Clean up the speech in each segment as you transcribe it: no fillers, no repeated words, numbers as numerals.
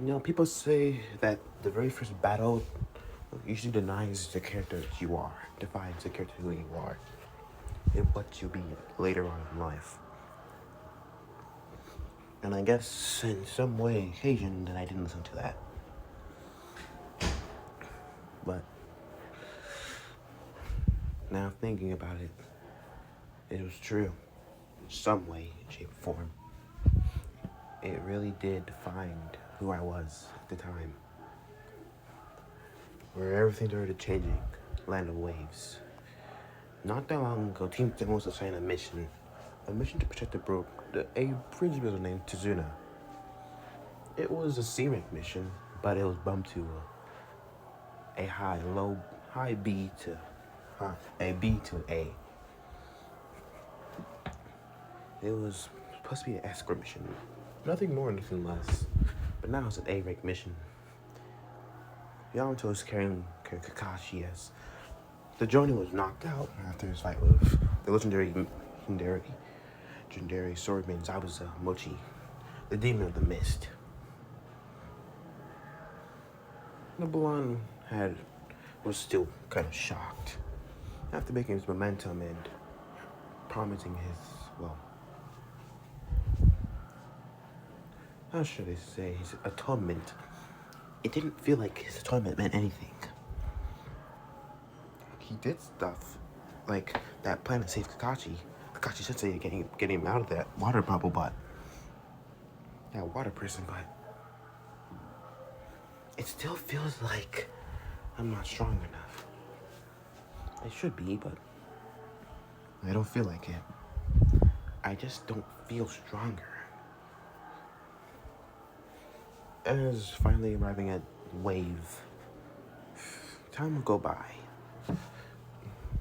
You know, people say that the very first battle usually denies the character that you are, defines the character who you are, and what you'll be later on in life. And I guess in some way, occasion, that I didn't listen to that. But now thinking about it, it was true. In some way, shape, or form. It really did define who I was at the time. Where everything started changing. Land of Waves. Not that long ago, Team 7 was assigned a mission to protect a principal named Tizuna. It was a C-rank mission, but it was bumped to a high B to a B to A. It was supposed to be an escort mission, nothing more, nothing less. But now it's an A-rank mission. Yamato is carrying Kakashi as the Jonin was knocked out after his fight with the legendary swordman Zabuza Mochi, the demon of the mist. The blonde was still kind of shocked after making his momentum and promising how should I say, his atonement. It didn't feel like his atonement meant anything. He did stuff like that plan to save Kakashi. Kakashi sensei getting him out of that water bubble, but that water prison, but it still feels like I'm not strong enough. I should be, but I don't feel like it. I just don't feel stronger. As finally arriving at Wave, time will go by.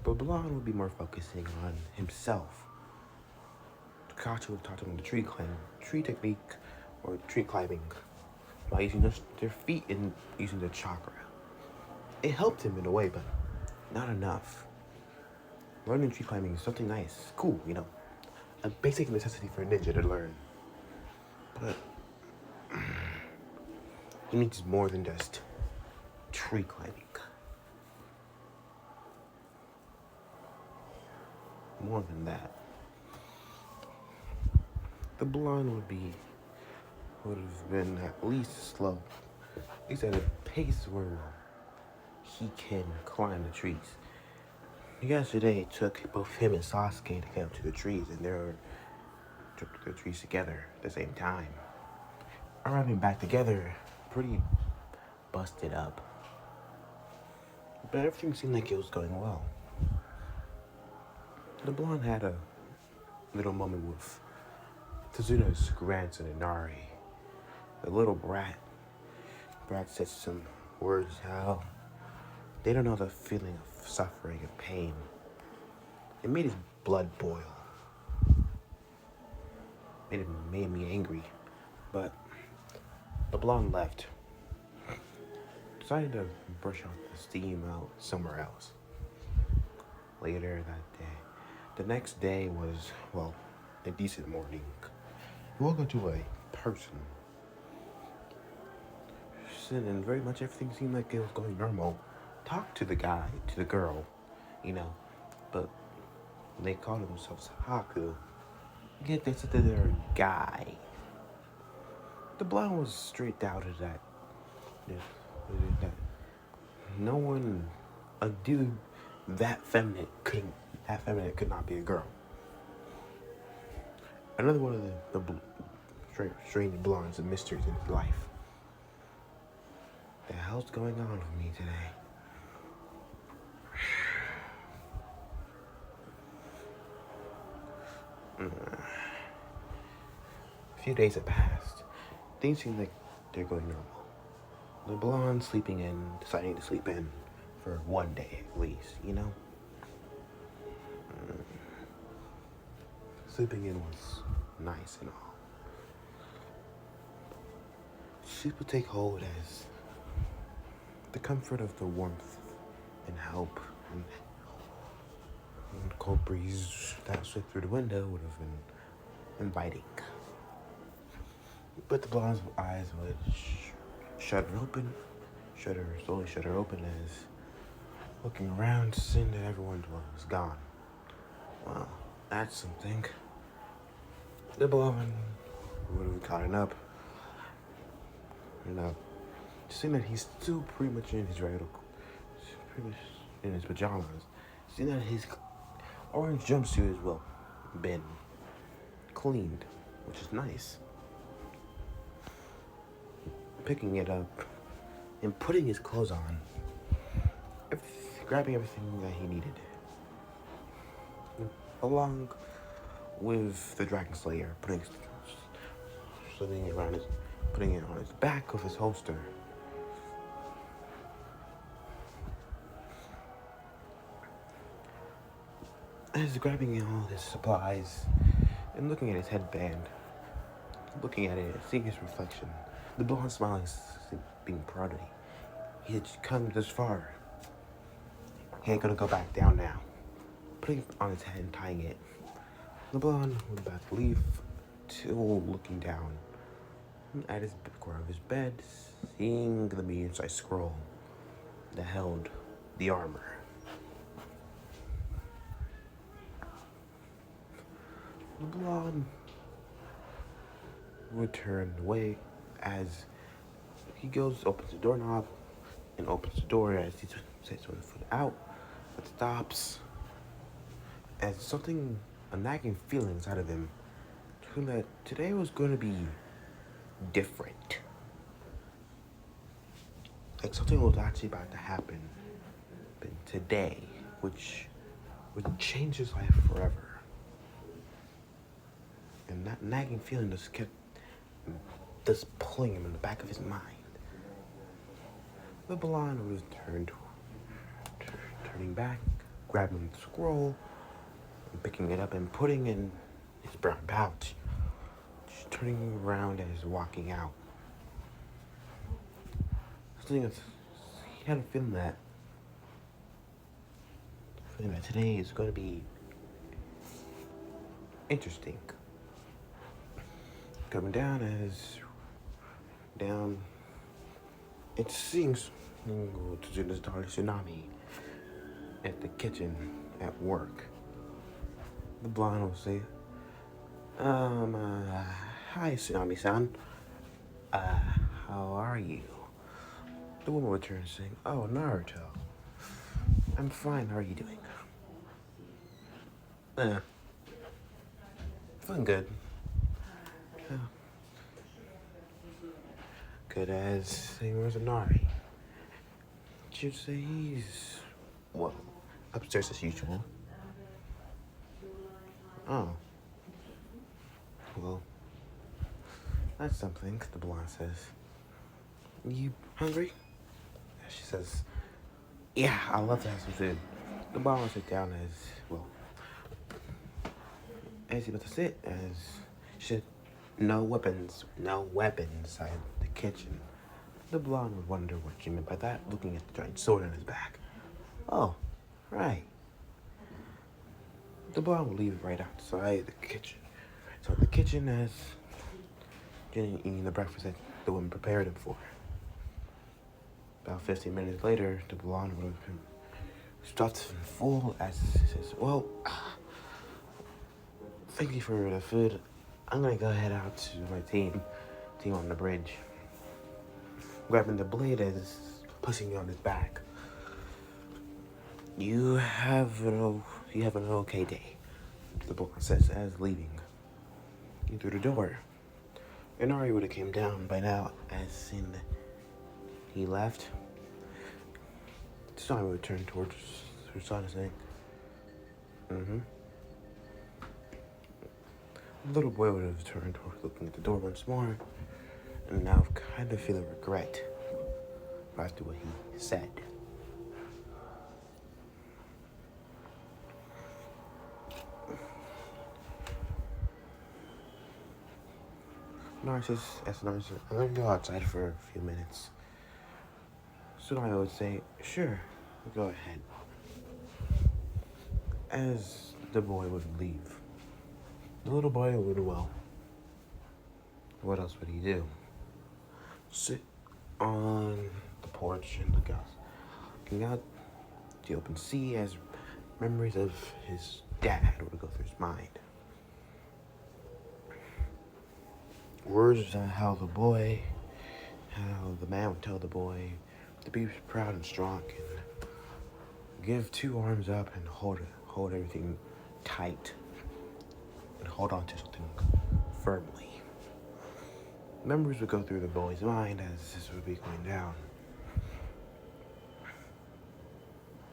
But Blonde would be more focusing on himself. Kakashi would taught him the tree technique, or tree climbing, by using their feet and using their chakra. It helped him in a way, but not enough. Learning tree climbing is something nice, cool, a basic necessity for a ninja to learn. But he needs more than just tree climbing. More than that. The blonde would have been at least slow. At least at a pace where he can climb the trees. Yesterday it took both him and Sasuke to get up to the trees, and they took the trees together at the same time. Arriving back together, pretty busted up. But everything seemed like it was going well. The blonde had a little moment with Tazuna's grandson, Inari. The little brat. Brat said some words how they don't know the feeling of suffering and pain. It made his blood boil. Made me angry. But the blonde left. Decided to brush out the steam out somewhere else. Later that day. The next day was, a decent morning. He woke up to a person. And very much everything seemed like it was going normal. Talked to the girl, but they called themselves Haku. Yet they said that they're a guy. The blonde was straight doubted that no one, a dude that feminine could not be a girl. Another one of the strange blondes and mysteries in his life. The hell's going on with me today? A few days have passed. Things seem like they're going normal. The blonde deciding to sleep in for one day at least, Sleeping in was nice and all. Sleep would take hold as the comfort of the warmth and help and cold breeze that swept through the window would have been inviting. But the blonde's eyes would shut her open, slowly shut her open as looking around, seeing that everyone was gone. Well, that's something. The blonde would have gotten up, seeing that he's still pretty much in his regular, pretty much in his pajamas, seeing that his orange jumpsuit has, well, been cleaned, which is nice. Picking it up and putting his clothes on, grabbing everything that he needed, along with the Dragon Slayer, putting it on his back with his holster. As grabbing all his supplies and looking at his headband, looking at it, seeing his reflection, the blonde smiling, being proud of it. He had come this far. He ain't gonna go back down now. Putting it on his head and tying it. The blonde was about to leave, still looking down at his corner of his bed, seeing the medium-sized scroll that held the armor. The blonde would turn away as he opens the doorknob, and opens the door as he sets one foot out, but stops as a nagging feeling inside of him, told him that today was going to be different. Like something was actually about to happen today, which would change his life forever. And that nagging feeling just kept pulling him in the back of his mind. The blonde was turning back, grabbing the scroll, and picking it up and putting in his brown pouch. Just turning around as walking out. He had a feeling that today is going to be interesting. Coming down, it seems to the tsunami at the kitchen at work. The blonde will say, hi, Tsunami-san. How are you? The woman would turn saying, oh, Naruto. I'm fine, how are you doing? Feeling good. Good as saying, where's Inari? She'd say he's, well, upstairs as usual. Oh. Well, that's something, the blonde says. You hungry? She says, yeah, I'd love to have some food. The blonde will sit down as he's about to sit, as she said, no weapons inside the kitchen. The blonde would wonder what she meant by that, looking at the giant sword on his back. Oh, right. The blonde would leave right outside the kitchen. So the kitchen as Jenny eating the breakfast that the woman prepared him for. About 15 minutes later, the blonde would have been stuffed and full as he says, well, thank you for the food. I'm gonna go head out to my team on the bridge. Grabbing the blade as pushing it on his back. You have an okay day, the blonde says as leaving. Through the door. Inari would have came down by now as he left. Tsunami would turn towards her son saying, The little boy would have turned towards looking at the door once more, and now kind of feeling regret after what he said. Narcissus, I'm gonna go outside for a few minutes. Tsunami would say, sure, go ahead. As the boy would leave. The little boy would, well, what else would he do? Sit on the porch and looking out the open sea as memories of his dad would go through his mind. Words on how the man would tell the boy to be proud and strong and give two arms up and hold everything tight and hold on to something firmly. Memories would go through the boy's mind as this would be going down.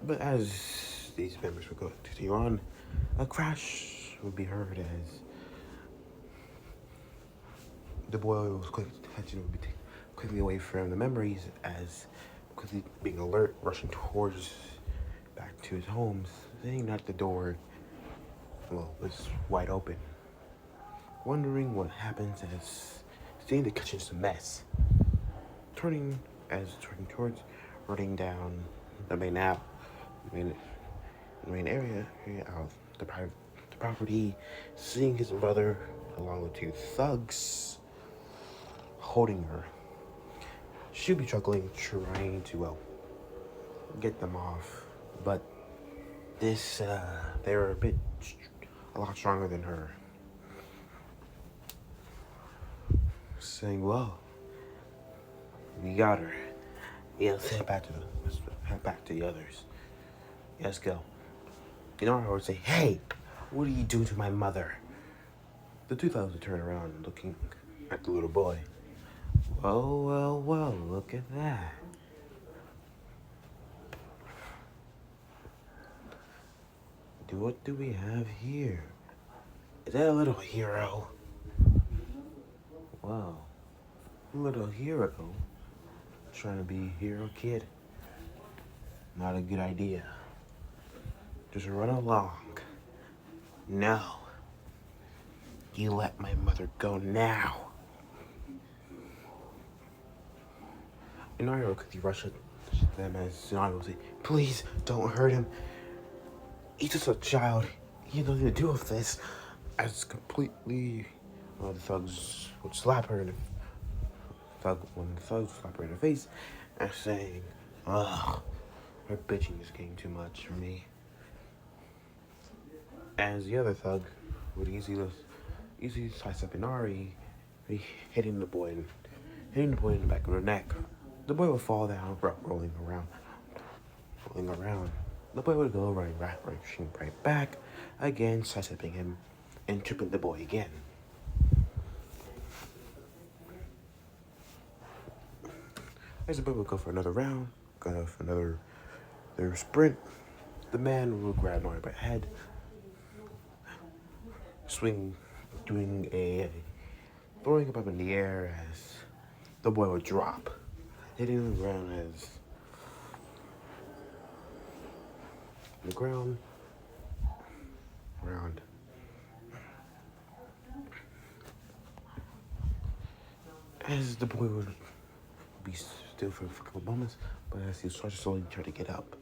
But as these memories would go continue on, a crash would be heard as the boy was attention would be quickly away from the memories as quickly being alert, rushing towards back to his home, seeing that the door was wide open. Wondering what happens as seeing the kitchen's a mess. Turning towards running down the main area of the property, seeing his mother along with two thugs holding her. She'd be struggling, trying to get them off, but they were a lot stronger than her. Saying, "Well, we got her. Yeah, let's head back to the others. Let's go." I would say, "Hey, what are you doing to my mother?" The two thugs would turn around, looking at the little boy. Well, look at that. What do we have here? Is that a little hero? Wow, little hero trying to be a hero kid. Not a good idea. Just run along. No. You let my mother go now. Naruto quickly rushed at them as Naruto would say, "Please don't hurt him. He's just a child. He has nothing to do with this." As completely, the thugs would slap her in the face, and saying, "Ugh, her bitching is getting too much for me." As the other thug would easily slice up Inari, hitting the boy in the back of the neck. The boy would fall down, rolling around. The boy would go rushing right back, again sidestepping him and tripping the boy again. As the boy would go for another round, go for their sprint, the man would grab Mario by the head, throwing him up in the air as the boy would drop, hitting the ground round. As the boy would be still for a couple moments, but as he started slowly trying to get up,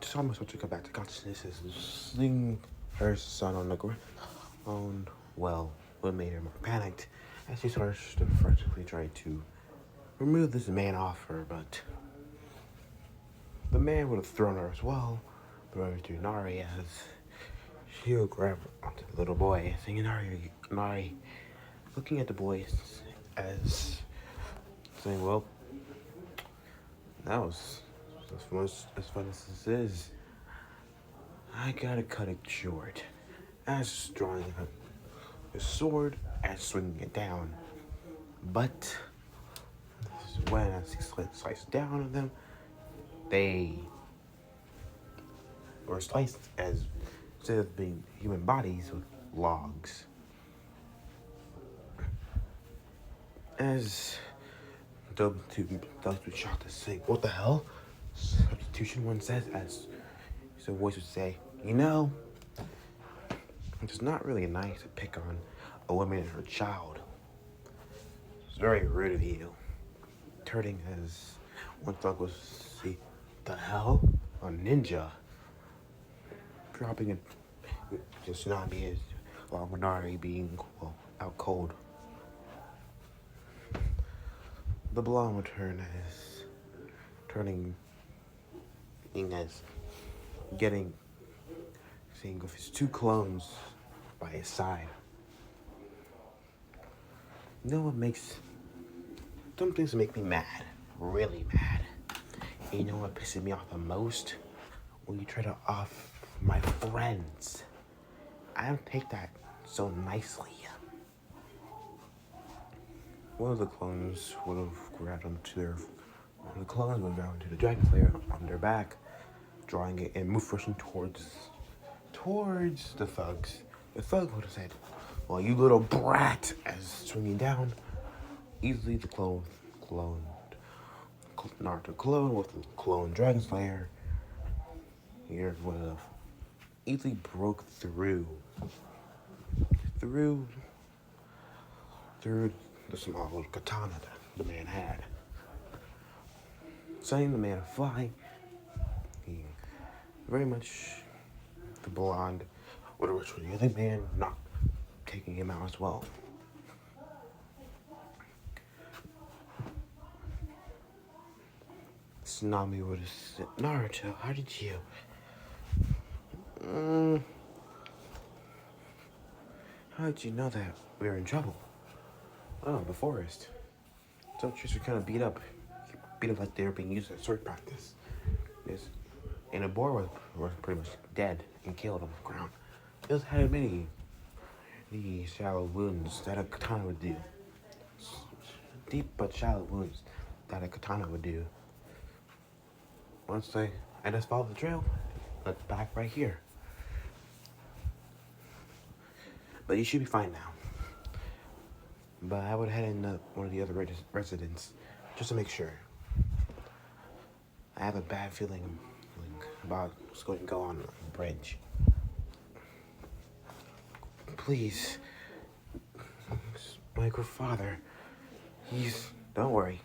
just almost about to come back to consciousness, as seeing her son on the ground, what made her more panicked, as she started to frantically try to remove this man off her, but the man would have thrown her as well, thrown her to Nari as she would grab onto the little boy, saying, Nari, looking at the boy as saying, "Well, that was as fun as this is. I gotta cut it short." As drawing his sword and swinging it down, but when he sliced down on them, they were sliced as instead of being human bodies with logs. As those two shot to say, "What the hell?" Substitution one says, as his voice would say, "It's not really nice to pick on a woman and her child. It's very rude of you." Turning as one thug was see, "The hell? A ninja?" Dropping it, just not being while Minari being out cold. the blonde would turning as getting seeing with his two clones by his side. You know what makes some things make me mad, really mad. And you know what pisses me off the most? When you try to off my friends. I don't take that so nicely. One of the clones would have grabbed onto the clones would grab onto the Dragon Slayer on their back, drawing it and move rushing towards the thugs. The thug would have said, "Well, you little brat," as swinging down. Easily the Naruto clone with the clone Dragon Slayer here would have easily broke through the small little katana that the man had. Sending the man flying. He very much the blonde would have rushed with the other man, not taking him out as well. Tsunami would have said, "Naruto, how did you? How did you know that we were in trouble?" "Oh, the forest. Some trees were kind of beat up like they were being used at sword practice. Yes, and a boar was pretty much dead and killed on the ground. It was had many the shallow wounds that a katana would do. Deep but shallow wounds that a katana would do. Once I just followed the trail, look back right here. But you should be fine now." But I would head in one of the other residents just to make sure. I have a bad feeling about what's going to go on the bridge. Please, my grandfather, don't worry.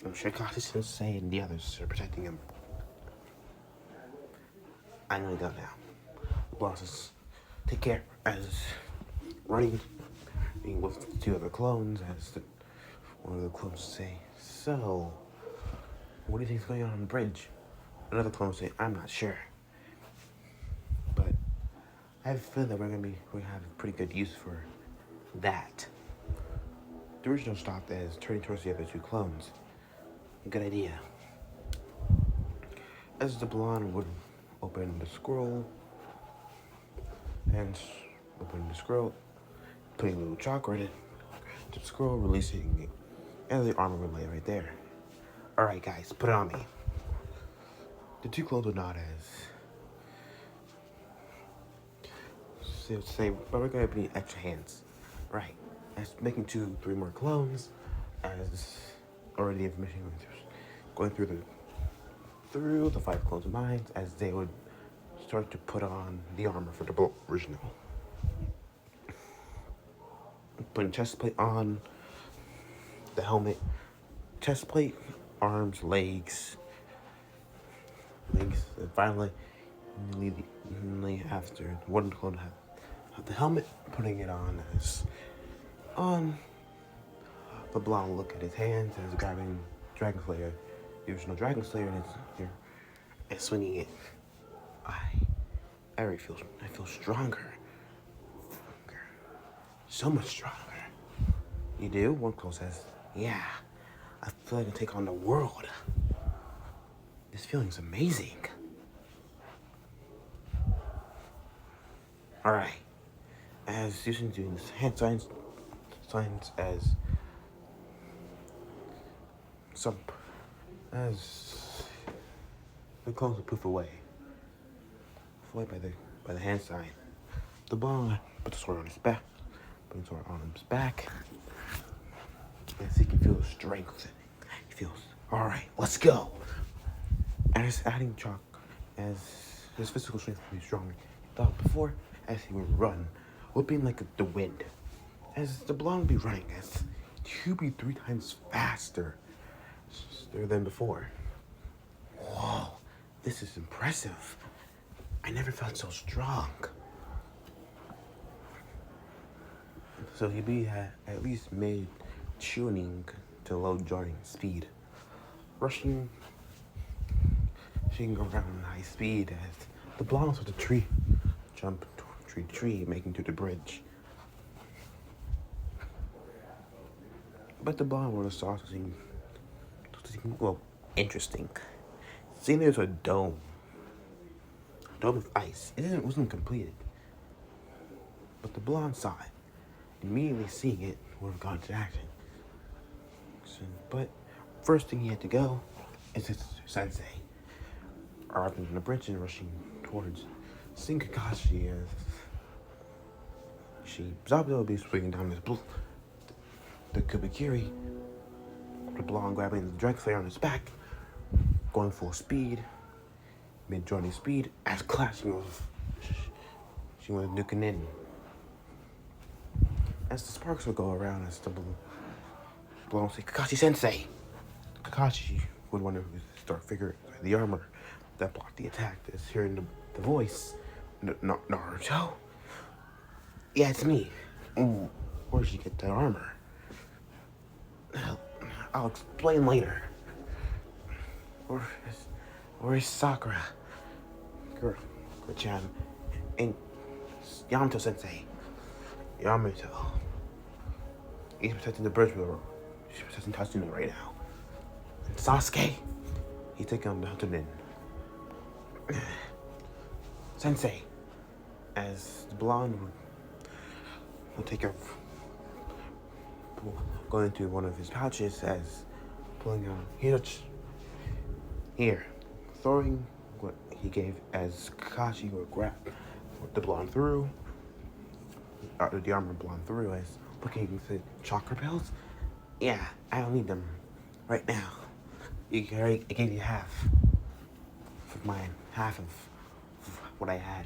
I'm sure Kakashi Sensei and the others are protecting him. I'm gonna go now. The bosses take care as running with the two other clones as one of the clones say, "So, what do you think is going on the bridge?" Another clone say, "I'm not sure. But I have a feeling that we're gonna have a pretty good use for that." The original stopped as turning towards the other two clones. Good idea. As the blonde would open the scroll, putting a little chakra in it, the scroll releasing it, and the armor would lay right there. "Alright guys, put it on me." The two clones would nod as say, "But we're gonna need extra hands." Right. As making 2-3 more clones, as already information going through the 5 clones' minds as they would start to put on the armor for the original. Putting chest plate on, the helmet, chest plate, arms, legs, and finally after one clone have the helmet, putting it on the blonde look at his hands as grabbing Dragon Slayer, the original Dragon Slayer, and swinging it. I feel stronger. So much stronger. You do? One clone says, "Yeah, I feel like I can take on the world. This feeling's amazing." Alright. As Susan doing this hand signs as the clones will poof away. By the hand sign. The blonde put the sword on his back. As he can feel the strength. He feels, "Alright, let's go." As adding chalk, as his physical strength will be stronger he thought before, as he would run, whipping like the wind. As the blonde would be running, as he would be 3 times faster than before. Whoa, this is impressive. I never felt so strong. So he'd be at least mid tuning to low joining speed. Rushing, she can go around high speed as the blonde with the tree jump tree to tree, making to the bridge. But the blonde was started seem well interesting. Seeing there's a dome of ice. It wasn't completed, but the blonde saw it. Immediately seeing it would have gone to action. But first thing he had to go is his sensei, arriving on the bridge and rushing towards seeing Kakashi as Zabuza will be swinging down the Kubikiri, the blonde grabbing the Dread Flare on his back, going full speed, mid-joining speed, as clashing with she was nuking in. As the sparks would go around as the blonde say, Kakashi Sensei! Kakashi would wonder who's the dark figure inside the armor that blocked the attack. That's hearing the voice. Naruto? Yeah, it's me. Ooh, where'd you get that armor? I'll explain later. Where's Sakura? Girl-chan. And Yamato Sensei. Yamato. He's protecting the bridge with her. She's protecting Tatsuno right now. And Sasuke, he's taking on the Hunter. Sensei, as the blonde will take her, go into one of his pouches as pulling out here, throwing what he gave as Kakashi would grab the blonde through, the armor blonde through as looking at the chakra pills. Yeah, I don't need them right now. I gave you half of mine, half of what I had.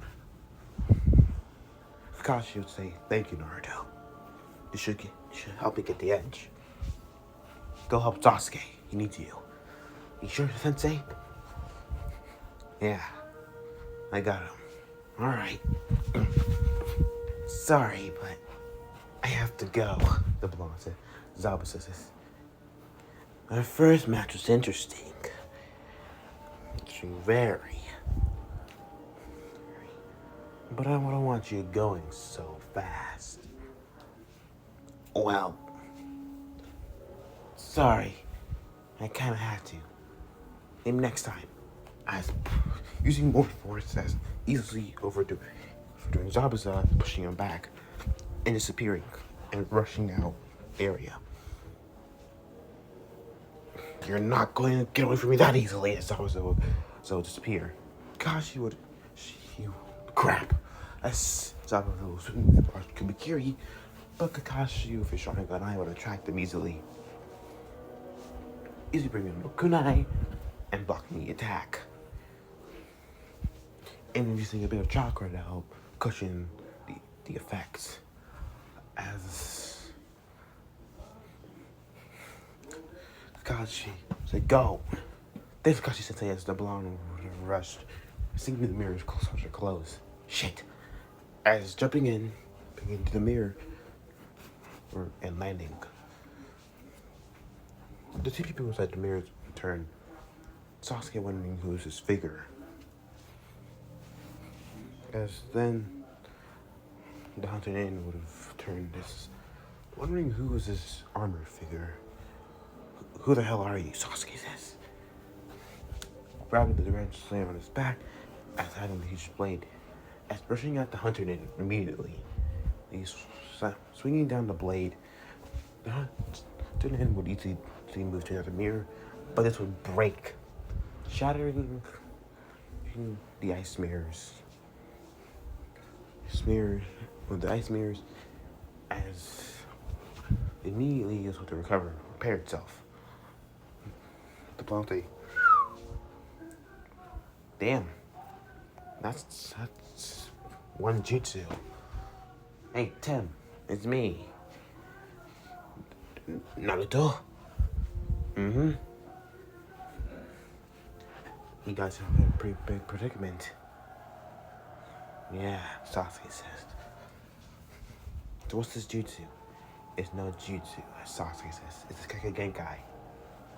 Kakashi would say, thank you, Naruto. You should help me get the edge. Go help Sasuke. He needs you. You sure, Sensei? Yeah, I got him. Alright. Sorry, but I have to go, the blonde said. Zabuza says, our first match was interesting. Very. But I don't want you going so fast. Well, sorry. I kind of had to. Maybe next time. As using more force as easily overdoing Zabuza, pushing him back and disappearing and rushing out area. You're not going to get away from me that easily, as Zabuza would disappear. Gosh, crap. As Zabuza was swinging the Kubikiri, but Kakashi with his Sharingan eye would attract them easily. Easily bringing him no kunai and blocking the attack. And using a bit of chakra to help cushion the effects. As Kakashi said, go. Then Kakashi Sensei as the blonde rushed, seeing the mirrors close. Shit. As jumping into the mirror and landing. The two people inside the mirror turned. Sasuke wondering who's his figure. As then the Hunter Inn would have turned this, wondering who was this armored figure. Who the hell are you? Sasuke says. Grabbing the wrench slam on his back as having the huge blade. As rushing at the Hunter Inn immediately. He's swinging down the blade. The Hunter Inn would easily move to another mirror, but this would break, shattering the ice mirrors. With the ice mirrors, as immediately is to repair itself. The Plante. Damn. That's one jutsu. Hey, Tim, it's me. Naruto? Mm-hmm. You guys have a pretty big predicament. Yeah, Sasuke says. So what's this jutsu? It's no jutsu, as Sasuke says. It's a Genkai.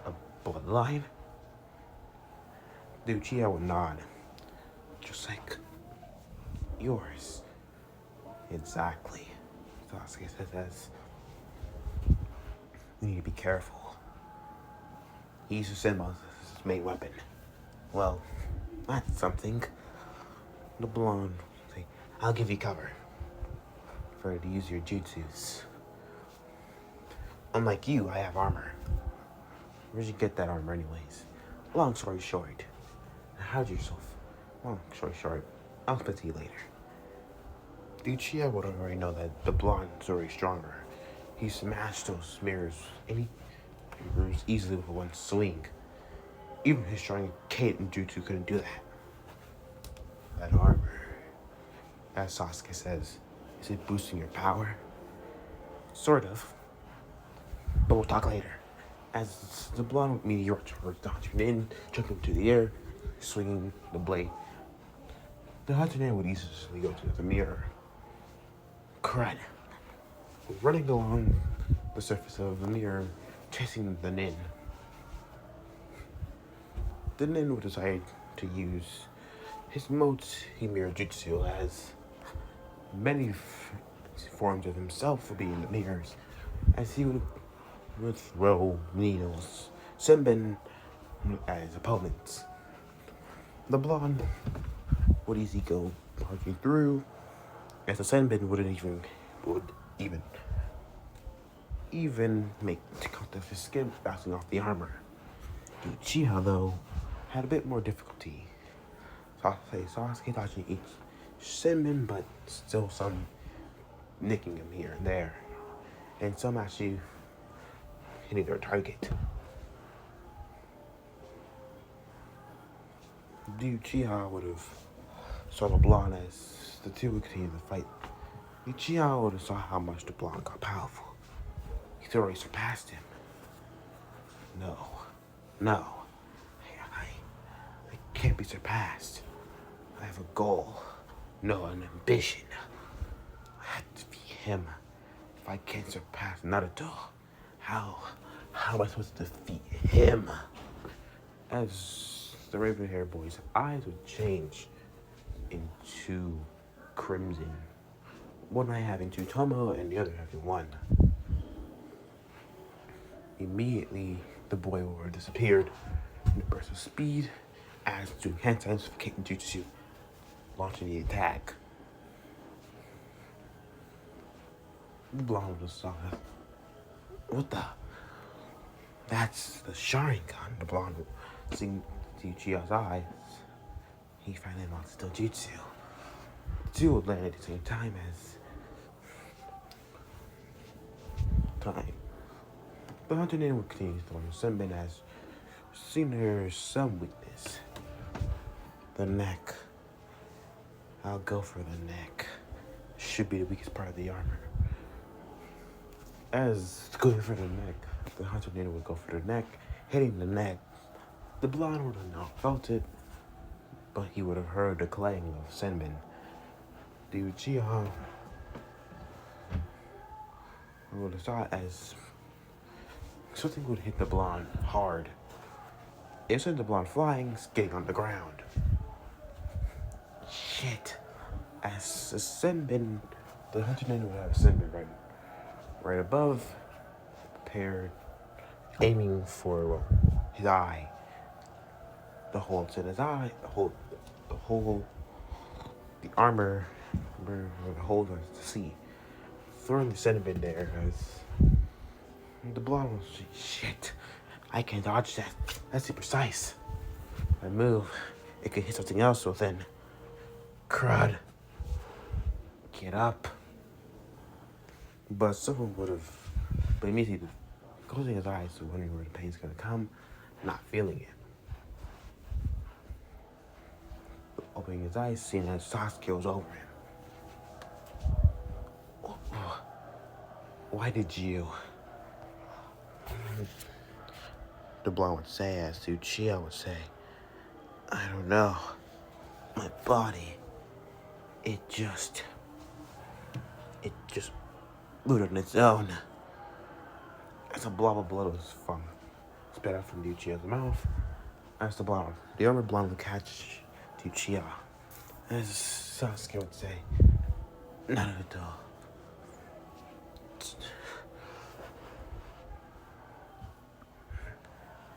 A bloodline? The Uchiha would nod. Just like yours. Exactly. Sasuke says as we need to be careful. He used Senbon as his main weapon. Well, that's something. The blonde say, I'll give you cover for to use your jutsus. Unlike you, I have armor. Where'd you get that armor anyways? Long story short. How'd yourself? Long story short, I'll speak to you later. The Uchiha would already know that the blonde's already stronger. He smashed those mirrors easily with one swing. Even his strong Kate Jutsu couldn't do that. That armor, as Sasuke says, is it boosting your power? Sort of. But we'll talk later. As the blonde meteor turned in, jumping into the air, swinging the blade. The Hatsune would easily go to the mirror. Crud. Running along the surface of the mirror, chasing the nin. The nin would decide to use his multi-mirror jutsu as many forms of himself would be in the mirrors, as he would throw needles, Senbin as opponents. The blonde would easily go marching through, as the Senbin would even make contact with his skin bouncing off the armor. The Uchiha, though, had a bit more difficulty. Sasuke dodging each Senbin, but still some nicking him here and there, and some actually hitting their target. The Uchiha would have saw the blonde as the two would continue the fight. The Uchiha would have saw how much the blonde got powerful. He's already surpassed him. No. I can't be surpassed. I have a goal. No, an ambition. I have to be him. If I can't surpass Naruto, how am I supposed to defeat him? As the raven-haired boy's eyes would change into crimson. One eye having two tomo and the other having one. Immediately, the boy would have disappeared in a burst of speed as to hand signs of Kate Jutsu, launching the attack. The blonde would have saw that. What the? That's the Sharingan. The blonde would see Uchiha's eyes. He finally unlocks the Jutsu. The two would land at the same time as The hunter name would continue to form. Senbin has seen her some weakness. The neck. I'll go for the neck. Should be the weakest part of the armor. As going for the neck, the hunter name would go for the neck, hitting the neck. The blonde would have not felt it, but he would have heard the clang of Senbin. The Uchiha would have saw it as something would hit the blonde hard. It sent the blonde flying, skating on the ground. Shit. As the Senbin, the hunter would have a Senbin right above, prepared, aiming for his eye. The hole in his eye, the armor, where the hole was to see. Throwing the Senbin there as the blonde was shit. I can dodge that. That's too precise. I move, it could hit something else, so then crud. Get up. But someone would have, but immediately closing his eyes, so wondering where the pain's gonna come, not feeling it. Opening his eyes, seeing that Sasuke was over him. Why did you? The blonde would say, as the Uchiha would say, I don't know. My body, it just moved on its own. As a blob of blood was spit out from Uchiha's mouth, as the armor blonde would catch Uchiha. As Sasuke would say, Naruto.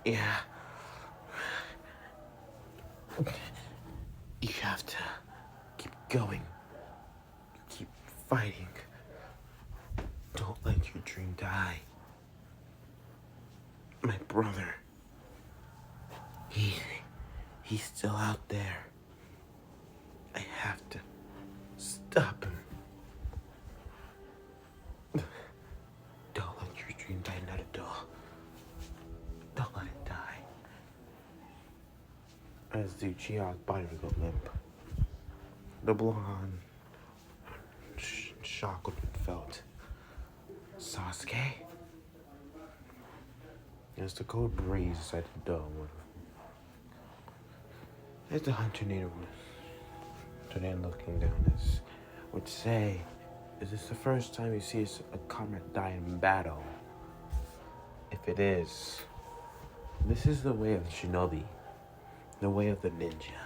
Yeah. You have to keep going. Keep fighting. Don't let your dream die. My brother. He's still out there. I have to stop him. Don't let your dream die, Naruto. Don't let it die. As the Uchiha's body would go limp, the blonde shock would be felt. Sasuke? As the cold breeze inside the dome as the hunter leader was then looking down as would say, is this the first time you see a comrade die in battle? If it is, this is the way of the shinobi, the way of the ninja.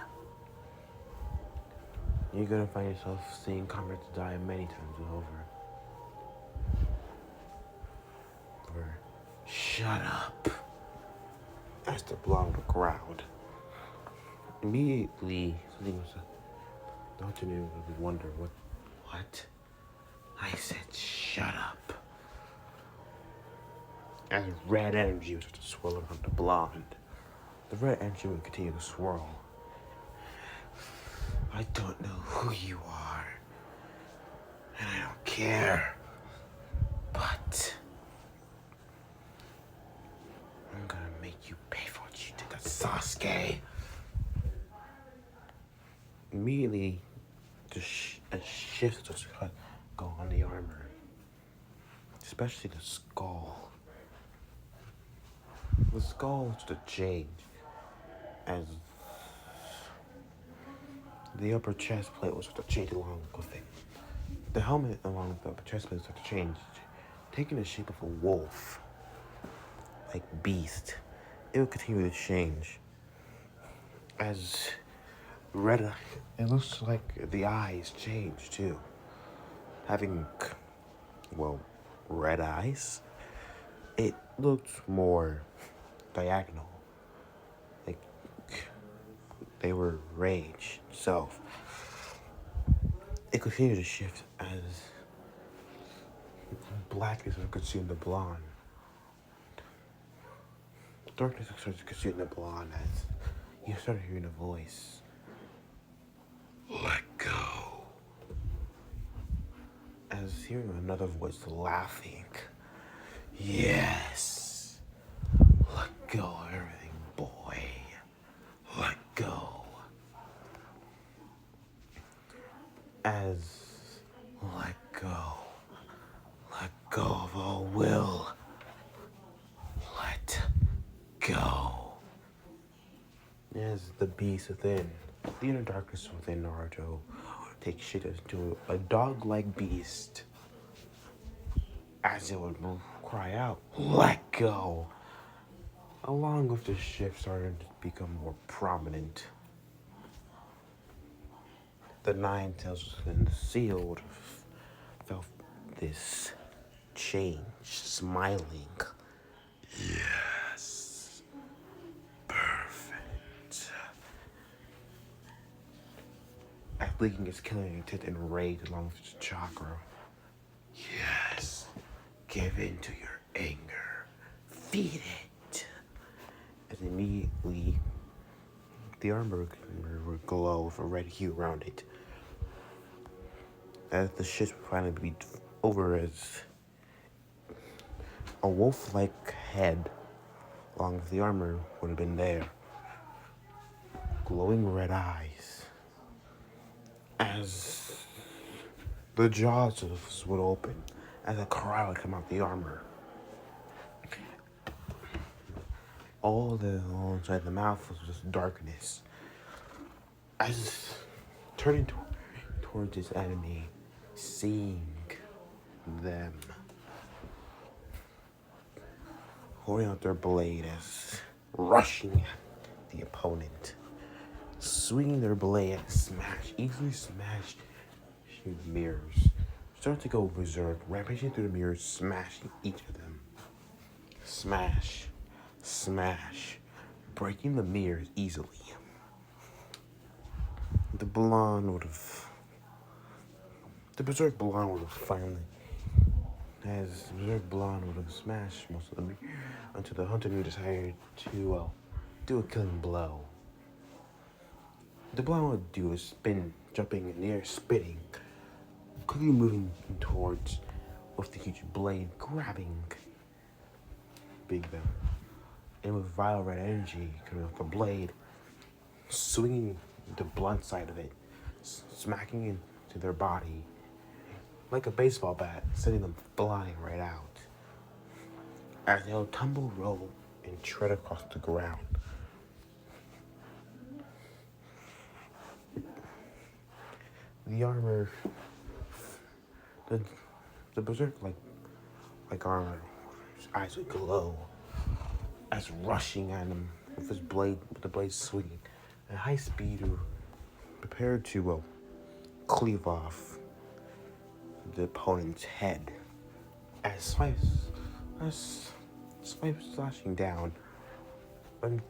You're gonna find yourself seeing comrades die many times over. Or shut up, as the blonde growled. Immediately, something was Dr. New would wonder, what? I said shut up. As red energy was to swirl around the blonde, the red energy would continue to swirl. I don't know who you are, and I don't care, but I'm gonna make you pay for what you did to Sasuke. Immediately, a shift was go on the armor, especially the skull. The skull was to change as the upper chest plate was to change along with it. The helmet along with the upper chest plate was to change, taking the shape of a wolf, like beast. It would continue to change as red. It looks like the eyes change too, having red eyes. It looked more diagonal, like they were rage. So it continued to shift as blackness would consume the blonde. Darkness started to consume the blonde as you started hearing a voice. Let go. As hearing another voice laughing. Yes. Let go of everything, boy. Let go. As let go. Let go of all will. Let go. As the beast within, the inner darkness within Naruto takes shit into a dog-like beast. As it would cry out, let go. Along with the shift starting to become more prominent. The nine tails within the sealed felt this change, smiling. Yes. Perfect. As blinking is killing intent and rage along with its chakra. Yes. Give in to your anger. Feed it. As immediately, the armor would glow with a red hue around it. As the shift would finally be over, as a wolf-like head along with the armor would have been there. Glowing red eyes. As the jaws would open, as a cry would come out the armor. All inside the mouth was just darkness. As turning towards his enemy, seeing them. holding out their blade as rushing at the opponent, swinging their blade and easily smash through the mirrors. Start to go berserk, rampaging through the mirrors, smashing each of them. Smash, smash, breaking the mirrors easily. The berserk blonde would have finally, as the berserk blonde would have smashed most of the mirrors until the hunter knew decided to, do a killing blow. The blonde would do a spin, jumping in the air, spinning, quickly moving towards with the huge blade, grabbing Big Ben. And with vile red energy coming off the blade, swinging the blunt side of it, smacking into their body like a baseball bat, sending them flying right out. As they'll tumble, roll, and tread across the ground. The armor, the berserk like armor, his eyes would glow as rushing at him with the blade swinging at high speed, prepared to cleave off the opponent's head as swipes slashing down and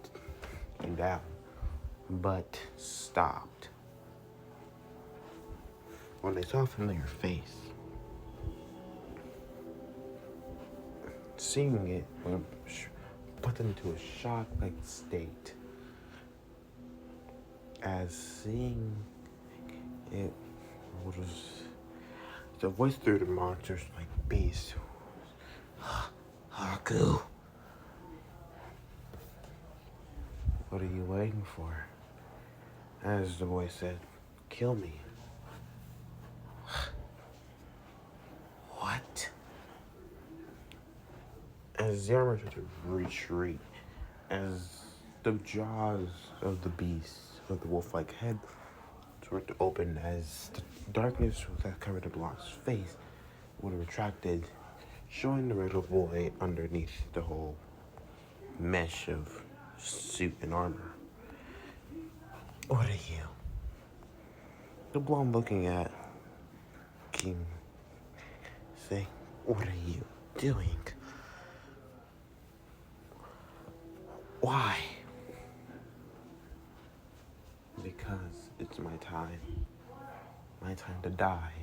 down, but stopped when they saw a familiar face. Seeing it put them into a shock-like state, as seeing it was the voice through the monsters like beast. Haku, what are you waiting for? As the voice said, kill me. What? As the armor started to retreat, as the jaws of the beast, of the wolf-like head, started to open, as the darkness that covered the blonde's face would have retracted, showing the little boy underneath the whole mesh of suit and armor. What are you? The blonde looking at King, saying, what are you doing? Why? Because it's my time to die.